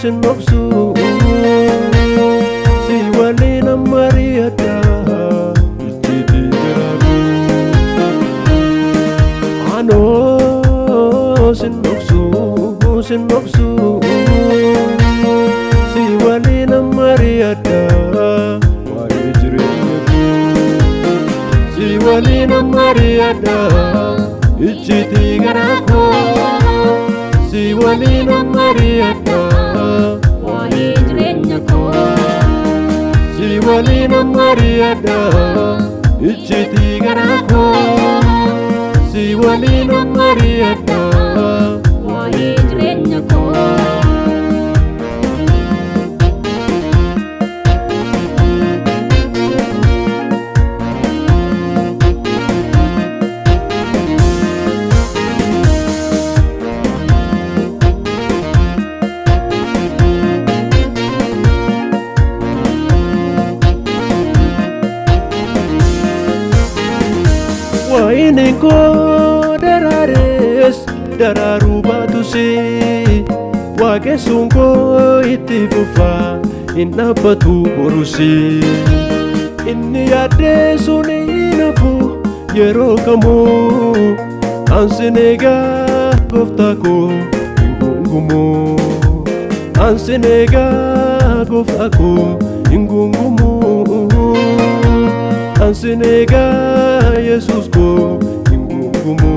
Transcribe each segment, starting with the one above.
sin dhoksu si waliin mari'adha icciitii garaagu anoo sin dhoksu si waliin mari'adha waa'ee jireenya si waliin mari'adha icciitii garaagu si waliin mari'adha waa'ee jireenya koo si waliin mari'adha icciitii garaagu si waliin mari'adha waa'ee jireenya koo waa'een koo daraares daraaruu baatus waaqessuun koo itti fufa hin dhaabbatu borus inni yaadde sun hin hafu yeroo kamuu ansin eegaa gooftaa koo hin gungumu ansin eegaa gooftaa koo hin gungumu ansin eegaa Yesus koo hin gungumu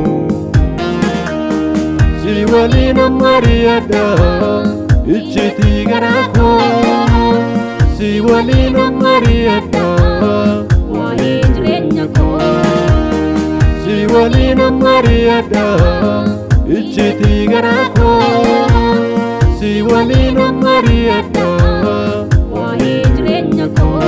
si waliin mari'adha icciitii garaagu si waliin mari'adha waa'ee jireenya koo si waliin mari'adha icciitii garaagu si waliin mari'adha waa'ee jireenya koo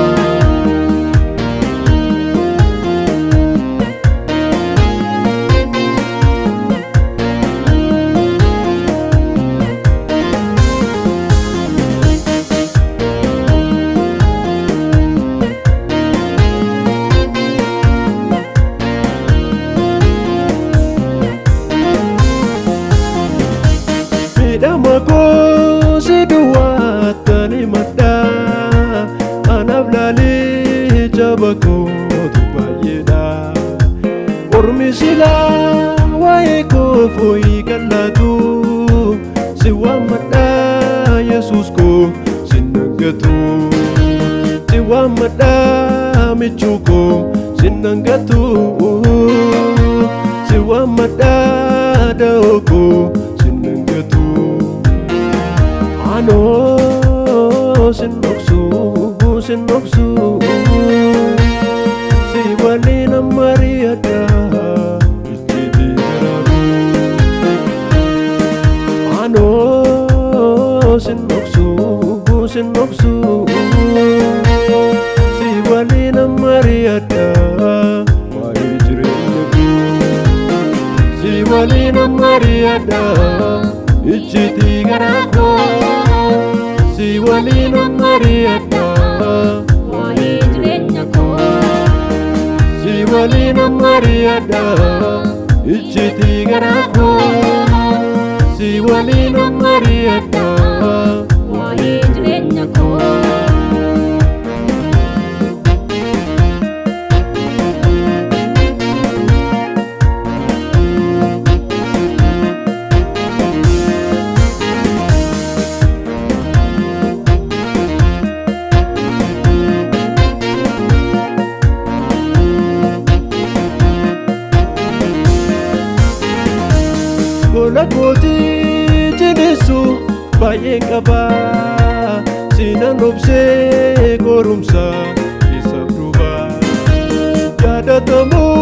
midhama koo si duwwaatani madda anaaf laalii jaba kootu baay'eedha ormi silaa waa'ee koo fooyii qallaatu si waammadha Yesus koo sin dhangatu si waammadha michuu koo sin dhangatu si waammadha da'oo koo anoo sin dhoksu si waliin mari'adha icciitii garaagu anoo sin dhoksu si waliin mari'adha waa'ee jireenya si waliin mari'adha icciitii garaagu si waliin mari'adha waa'ee jireenya koo si waliin mari'adha icciitii garaagu si waliin mari'adha waa'ee jireenya koo gola kootii jiidheessu baay'ee qaba sinan obsee qorumsa isaaf duuba yaadatamuu